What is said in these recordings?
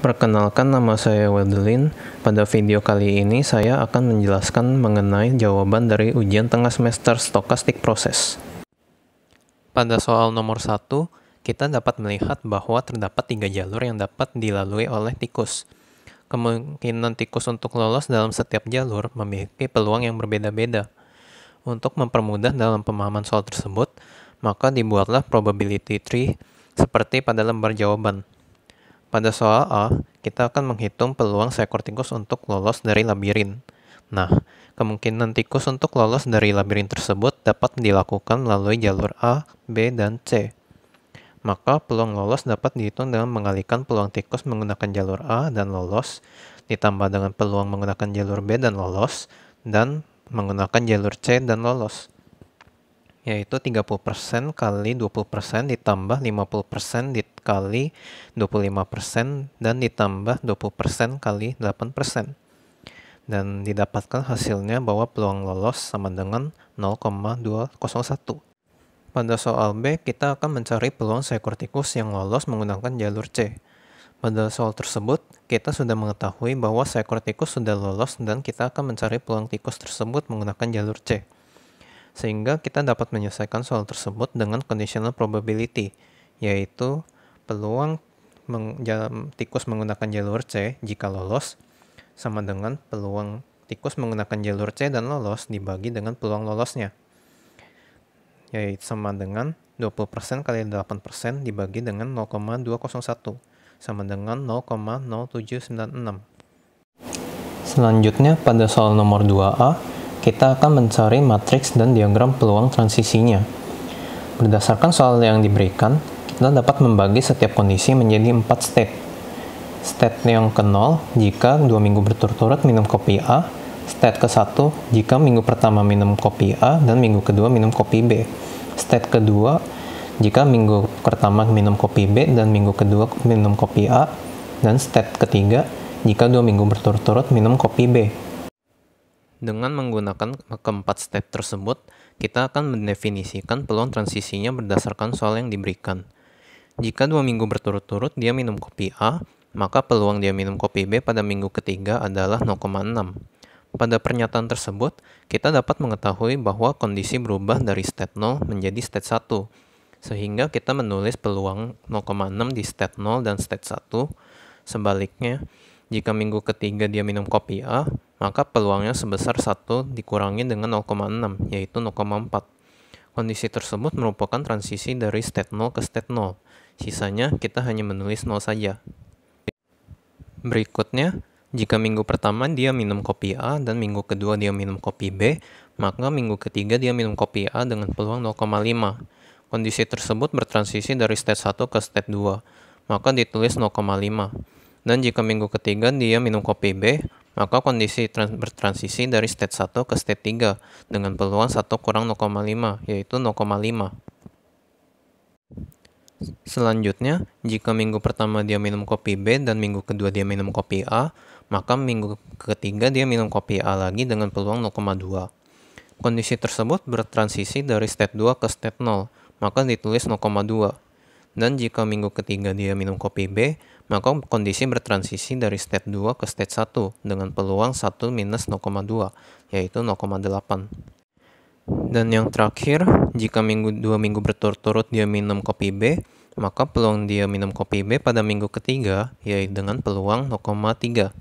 Perkenalkan, nama saya Wedelin. Pada video kali ini saya akan menjelaskan mengenai jawaban dari ujian tengah semester Stochastic Process. Pada soal nomor 1, kita dapat melihat bahwa terdapat 3 jalur yang dapat dilalui oleh tikus. Kemungkinan tikus untuk lolos dalam setiap jalur memiliki peluang yang berbeda-beda. Untuk mempermudah dalam pemahaman soal tersebut, maka dibuatlah probability tree seperti pada lembar jawaban. Pada soal A, kita akan menghitung peluang seekor tikus untuk lolos dari labirin. Nah, kemungkinan tikus untuk lolos dari labirin tersebut dapat dilakukan melalui jalur A, B, dan C. Maka peluang lolos dapat dihitung dengan mengalihkan peluang tikus menggunakan jalur A dan lolos, ditambah dengan peluang menggunakan jalur B dan lolos, dan menggunakan jalur C dan lolos, yaitu 30% kali 20% ditambah 50% dikali 25% dan ditambah 20% kali 8%. Dan didapatkan hasilnya bahwa peluang lolos sama dengan 0,201. Pada soal B, kita akan mencari peluang seekor tikus yang lolos menggunakan jalur C. Pada soal tersebut, kita sudah mengetahui bahwa seekor tikus sudah lolos dan kita akan mencari peluang tikus tersebut menggunakan jalur C. Sehingga kita dapat menyelesaikan soal tersebut dengan conditional probability, yaitu peluang tikus menggunakan jalur C jika lolos sama dengan peluang tikus menggunakan jalur C dan lolos dibagi dengan peluang lolosnya, yaitu sama dengan 20% kali 8% dibagi dengan 0,201 sama dengan 0,0796. Selanjutnya, pada soal nomor 2A, kita akan mencari matriks dan diagram peluang transisinya. Berdasarkan soal yang diberikan, kita dapat membagi setiap kondisi menjadi 4 state. State yang ke-0 jika 2 minggu berturut-turut minum kopi A, state ke-1 jika minggu pertama minum kopi A dan minggu kedua minum kopi B, state kedua jika minggu pertama minum kopi B dan minggu kedua minum kopi A, dan state ketiga jika 2 minggu berturut-turut minum kopi B. Dengan menggunakan keempat state tersebut, kita akan mendefinisikan peluang transisinya berdasarkan soal yang diberikan. Jika 2 minggu berturut-turut dia minum kopi A, maka peluang dia minum kopi B pada minggu ketiga adalah 0,6. Pada pernyataan tersebut, kita dapat mengetahui bahwa kondisi berubah dari state 0 menjadi state 1, sehingga kita menulis peluang 0,6 di state 0 dan state 1. Sebaliknya, jika minggu ketiga dia minum kopi A, maka peluangnya sebesar 1 dikurangi dengan 0,6, yaitu 0,4. Kondisi tersebut merupakan transisi dari state 0 ke state 0. Sisanya kita hanya menulis 0 saja. Berikutnya, jika minggu pertama dia minum kopi A dan minggu kedua dia minum kopi B, maka minggu ketiga dia minum kopi A dengan peluang 0,5. Kondisi tersebut bertransisi dari state 1 ke state 2, maka ditulis 0,5. Dan jika minggu ketiga dia minum kopi B, maka kondisi bertransisi dari state 1 ke state 3 dengan peluang 1 kurang 0,5, yaitu 0,5. Selanjutnya, jika minggu pertama dia minum kopi B dan minggu kedua dia minum kopi A, maka minggu ketiga dia minum kopi A lagi dengan peluang 0,2. Kondisi tersebut bertransisi dari state 2 ke state 0, maka ditulis 0,2. Dan jika minggu ketiga dia minum kopi B, maka kondisi bertransisi dari state 2 ke state 1 dengan peluang 1 minus 0,2, yaitu 0,8. Dan yang terakhir, jika 2 minggu berturut-turut dia minum kopi B, maka peluang dia minum kopi B pada minggu ketiga yaitu dengan peluang 0,3.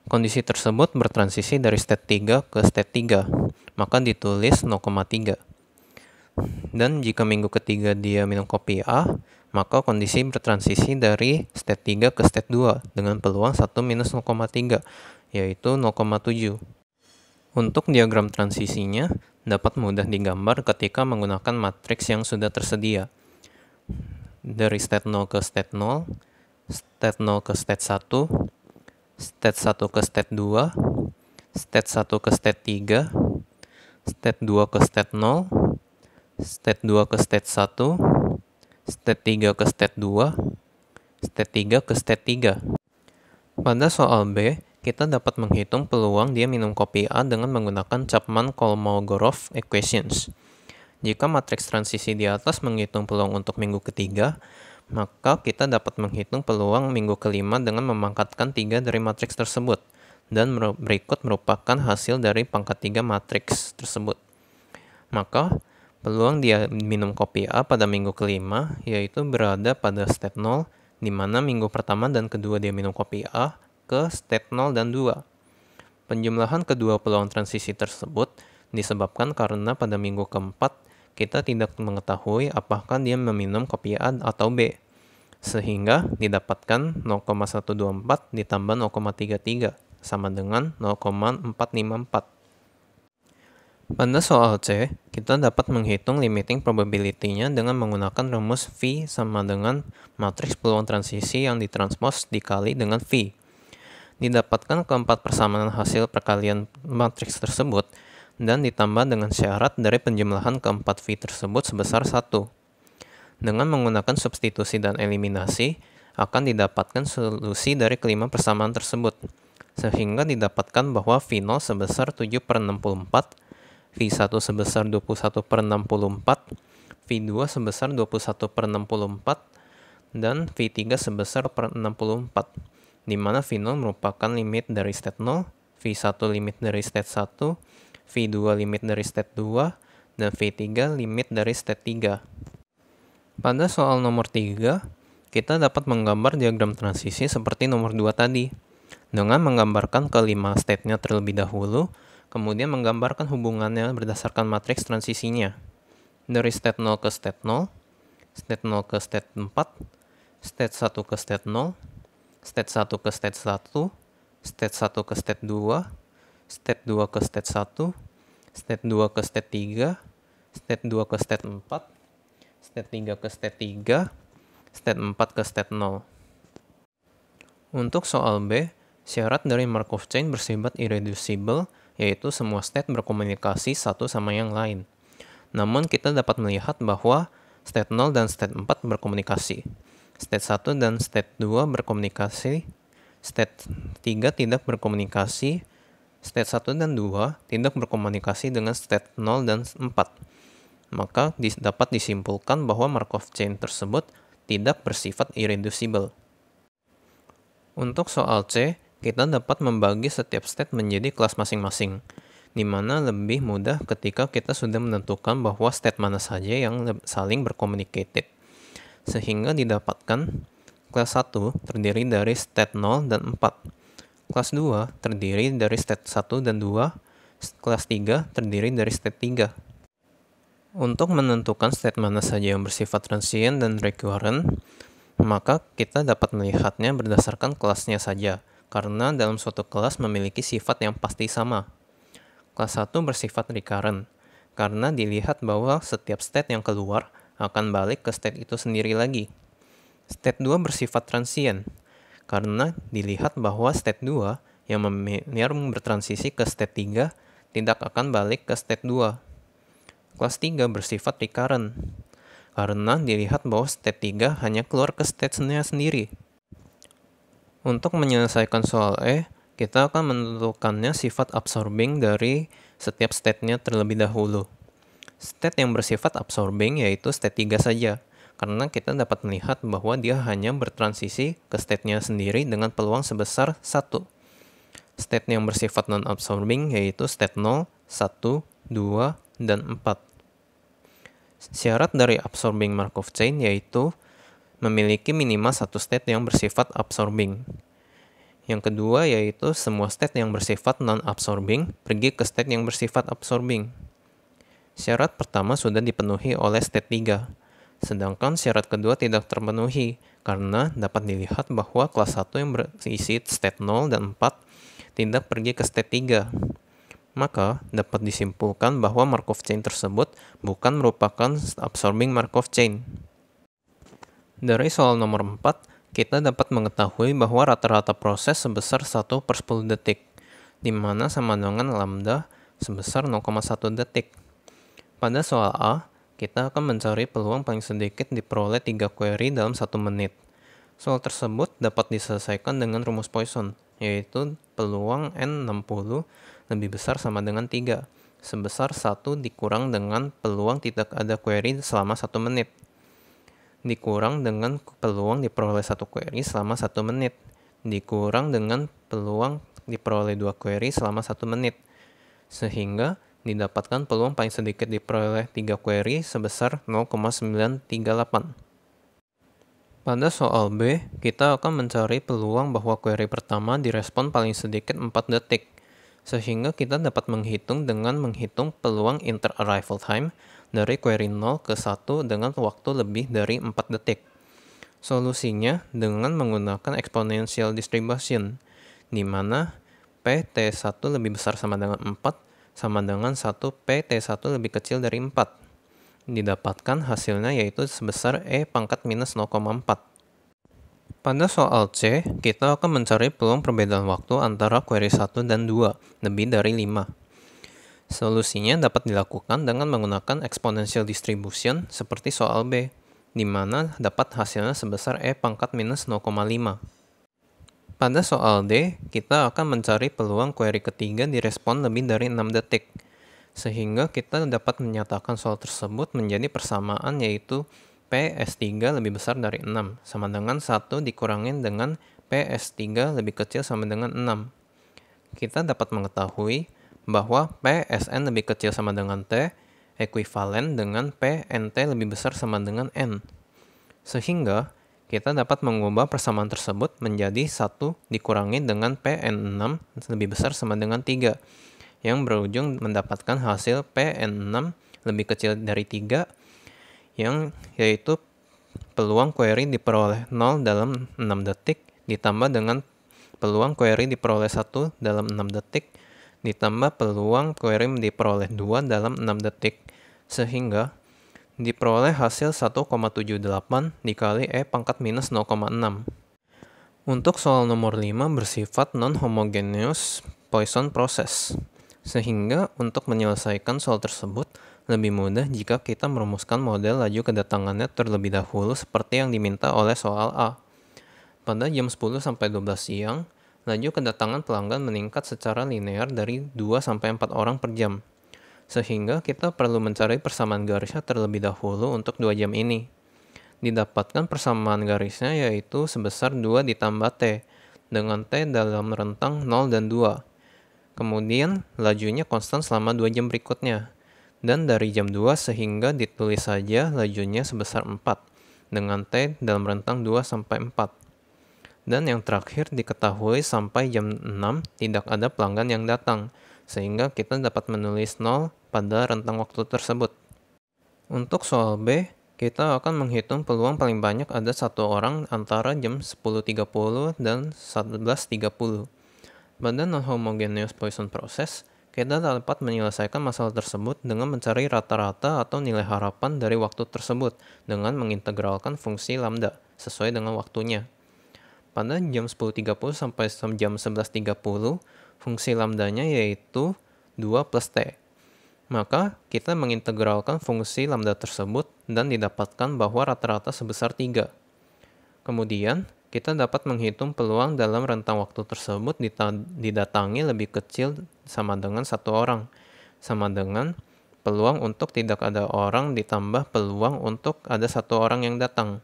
Kondisi tersebut bertransisi dari state 3 ke state 3, maka ditulis 0,3. Dan jika minggu ketiga dia minum kopi A, maka kondisi bertransisi dari state 3 ke state 2 dengan peluang 1 minus 0,3, yaitu 0,7. Untuk diagram transisinya, dapat mudah digambar ketika menggunakan matriks yang sudah tersedia. Dari state 0 ke state 0, state 0 ke state 1, state 1 ke state 2, state 1 ke state 3, state 2 ke state 0, state 2 ke state 1, state 3 ke state 2, state 3 ke state 3. Pada soal B, kita dapat menghitung peluang dia minum kopi A dengan menggunakan Chapman-Kolmogorov equations. Jika matriks transisi di atas menghitung peluang untuk minggu ketiga, Maka kita dapat menghitung peluang minggu kelima dengan memangkatkan 3 dari matriks tersebut, dan berikut merupakan hasil dari pangkat 3 matriks tersebut. Maka, peluang dia minum kopi A pada minggu kelima yaitu berada pada state 0, di mana minggu pertama dan kedua dia minum kopi A ke state 0 dan 2. Penjumlahan kedua peluang transisi tersebut disebabkan karena pada minggu keempat kita tidak mengetahui apakah dia meminum kopi A atau B, sehingga didapatkan 0,124 ditambah 0,33 sama dengan 0,454. Pada soal C, kita dapat menghitung limiting probability-nya dengan menggunakan rumus V sama dengan matriks peluang transisi yang ditranspos dikali dengan V. Didapatkan keempat persamaan hasil perkalian matriks tersebut dan ditambah dengan syarat dari penjumlahan keempat V tersebut sebesar 1. Dengan menggunakan substitusi dan eliminasi, akan didapatkan solusi dari kelima persamaan tersebut, sehingga didapatkan bahwa V0 sebesar 7/64, V1 sebesar 21/64, V2 sebesar 21/64, dan V3 sebesar 64, di mana V0 merupakan limit dari state 0, V1 limit dari state 1, V2 limit dari state 2, dan V3 limit dari state 3. Pada soal nomor 3, kita dapat menggambar diagram transisi seperti nomor 2 tadi, dengan menggambarkan kelima state-nya terlebih dahulu, kemudian menggambarkan hubungannya berdasarkan matriks transisinya. Dari state 0 ke state 0, state 0 ke state 4, state 1 ke state 0, state 1 ke state 1, state 1 ke state 2, state 2 ke state 1, state 2 ke state 3, state 2 ke state 4, state 3 ke state 3, state 4 ke state 0. Untuk soal B, syarat dari Markov chain bersifat irreducible, yaitu semua state berkomunikasi satu sama yang lain. Namun kita dapat melihat bahwa state 0 dan state 4 berkomunikasi, state 1 dan state 2 berkomunikasi, state 3 tidak berkomunikasi, state 1 dan 2 tidak berkomunikasi dengan state 0 dan 4. Maka dapat disimpulkan bahwa Markov chain tersebut tidak bersifat irreducible. Untuk soal C, kita dapat membagi setiap state menjadi kelas masing-masing, di mana lebih mudah ketika kita sudah menentukan bahwa state mana saja yang saling bercommunicated. Sehingga didapatkan kelas 1 terdiri dari state 0 dan 4, kelas 2 terdiri dari state 1 dan 2, kelas 3 terdiri dari state 3. Untuk menentukan state mana saja yang bersifat transient dan recurrent, maka kita dapat melihatnya berdasarkan kelasnya saja, karena dalam suatu kelas memiliki sifat yang pasti sama. Kelas 1 bersifat recurrent, karena dilihat bahwa setiap state yang keluar akan balik ke state itu sendiri lagi. State 2 bersifat transient, karena dilihat bahwa state 2 yang bertransisi ke state 3 tidak akan balik ke state 2. Kelas 3 bersifat recurrent, karena dilihat bahwa state 3 hanya keluar ke state-nya sendiri. Untuk menyelesaikan soal E, kita akan menentukannya sifat absorbing dari setiap state-nya terlebih dahulu. State yang bersifat absorbing yaitu state 3 saja, karena kita dapat melihat bahwa dia hanya bertransisi ke state-nya sendiri dengan peluang sebesar 1. State yang bersifat non-absorbing yaitu state 0, 1, 2, dan 4. Syarat dari absorbing Markov chain yaitu memiliki minimal satu state yang bersifat absorbing. Yang kedua yaitu semua state yang bersifat non-absorbing pergi ke state yang bersifat absorbing. Syarat pertama sudah dipenuhi oleh state 3, sedangkan syarat kedua tidak terpenuhi karena dapat dilihat bahwa kelas 1 yang berisi state 0 dan 4 tidak pergi ke state 3. Maka dapat disimpulkan bahwa Markov chain tersebut bukan merupakan absorbing Markov chain. Dari soal nomor 4, kita dapat mengetahui bahwa rata-rata proses sebesar 1/10 detik, di mana sama dengan lambda sebesar 0,1 detik. Pada soal A, kita akan mencari peluang paling sedikit diperoleh 3 query dalam 1 menit. Soal tersebut dapat diselesaikan dengan rumus Poisson, yaitu peluang N60 lebih besar sama dengan 3, sebesar 1 dikurang dengan peluang tidak ada query selama 1 menit. dikurang dengan peluang diperoleh 1 query selama 1 menit, dikurang dengan peluang diperoleh 2 query selama 1 menit, sehingga didapatkan peluang paling sedikit diperoleh 3 query sebesar 0,938. Pada soal B, kita akan mencari peluang bahwa query pertama direspon paling sedikit 4 detik, sehingga kita dapat menghitung dengan menghitung peluang inter-arrival time dari query 0 ke 1 dengan waktu lebih dari 4 detik. Solusinya dengan menggunakan exponential distribution, di mana PT1 lebih besar sama dengan 4, sama dengan 1 PT1 lebih kecil dari 4. Didapatkan hasilnya yaitu sebesar E pangkat minus 0,4. Pada soal C, kita akan mencari peluang perbedaan waktu antara query 1 dan 2, lebih dari 5. Solusinya dapat dilakukan dengan menggunakan exponential distribution seperti soal B, di mana dapat hasilnya sebesar E pangkat minus 0,5. Pada soal D, kita akan mencari peluang query ketiga direspon lebih dari 6 detik, sehingga kita dapat menyatakan soal tersebut menjadi persamaan yaitu PS3 lebih besar dari 6, sama dengan 1 dikurangin dengan PS3 lebih kecil sama dengan 6. Kita dapat mengetahui bahwa PSN lebih kecil sama dengan T, ekuivalen dengan PNT lebih besar sama dengan N. Sehingga kita dapat mengubah persamaan tersebut menjadi 1 dikurangi dengan PN6 lebih besar sama dengan 3, yang berujung mendapatkan hasil PN6 lebih kecil dari 3, yang yaitu peluang query diperoleh 0 dalam 6 detik, ditambah dengan peluang query diperoleh 1 dalam 6 detik, ditambah peluang query diperoleh 2 dalam 6 detik, sehingga diperoleh hasil 1,78 dikali E pangkat minus 0,6. Untuk soal nomor 5 bersifat non-homogeneous Poisson process, sehingga untuk menyelesaikan soal tersebut lebih mudah jika kita merumuskan model laju kedatangannya terlebih dahulu seperti yang diminta oleh soal A. Pada jam 10 sampai 12 siang, laju kedatangan pelanggan meningkat secara linear dari 2 sampai 4 orang per jam, sehingga kita perlu mencari persamaan garisnya terlebih dahulu untuk 2 jam ini. Didapatkan persamaan garisnya yaitu sebesar 2 ditambah T, dengan T dalam rentang 0 dan 2. Kemudian lajunya konstan selama 2 jam berikutnya. Dan dari jam 2 sehingga ditulis saja lajunya sebesar 4, dengan T dalam rentang 2 sampai 4. Dan yang terakhir diketahui sampai jam 6 tidak ada pelanggan yang datang, sehingga kita dapat menulis 0 pada rentang waktu tersebut. Untuk soal B, kita akan menghitung peluang paling banyak ada 1 orang antara jam 10.30 dan 11.30. Pada non-homogeneous Poisson process, kita dapat menyelesaikan masalah tersebut dengan mencari rata-rata atau nilai harapan dari waktu tersebut dengan mengintegralkan fungsi lambda sesuai dengan waktunya. Pada jam 10.30 sampai jam 11.30, fungsi lambdanya yaitu 2 plus T. Maka kita mengintegralkan fungsi lambda tersebut dan didapatkan bahwa rata-rata sebesar 3. Kemudian, kita dapat menghitung peluang dalam rentang waktu tersebut didatangi lebih kecil sama dengan 1 orang, sama dengan peluang untuk tidak ada orang ditambah peluang untuk ada 1 orang yang datang.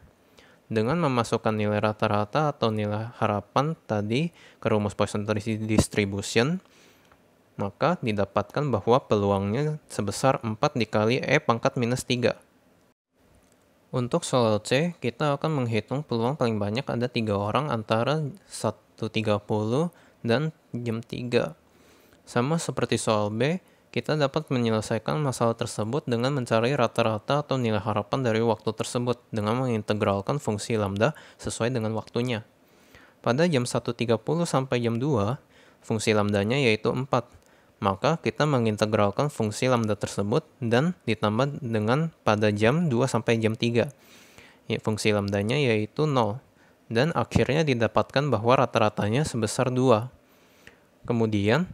Dengan memasukkan nilai rata-rata atau nilai harapan tadi ke rumus Poisson distribution, maka didapatkan bahwa peluangnya sebesar 4 dikali E pangkat minus 3. Untuk soal C, kita akan menghitung peluang paling banyak ada 3 orang antara 1.30 dan jam 3. Sama seperti soal B, kita dapat menyelesaikan masalah tersebut dengan mencari rata-rata atau nilai harapan dari waktu tersebut dengan mengintegralkan fungsi lambda sesuai dengan waktunya. Pada jam 1.30 sampai jam 2, fungsi lambdanya yaitu 4. Maka kita mengintegralkan fungsi lambda tersebut dan ditambah dengan pada jam 2 sampai jam 3. Fungsi lambdanya yaitu 0. Dan akhirnya didapatkan bahwa rata-ratanya sebesar 2. Kemudian,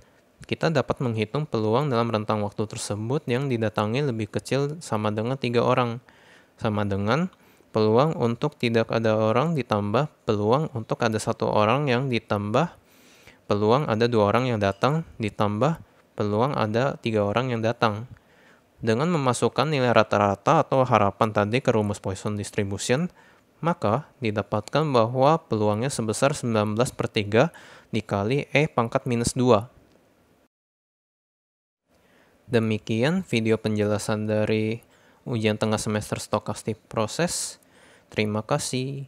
kita dapat menghitung peluang dalam rentang waktu tersebut yang didatangi lebih kecil sama dengan 3 orang. Sama dengan peluang untuk tidak ada orang ditambah peluang untuk ada 1 orang yang ditambah peluang ada 2 orang yang datang ditambah peluang ada 3 orang yang datang. Dengan memasukkan nilai rata-rata atau harapan tadi ke rumus Poisson distribution, maka didapatkan bahwa peluangnya sebesar 19/3 dikali E pangkat minus 2. Demikian video penjelasan dari ujian tengah semester stokastik proses. Terima kasih.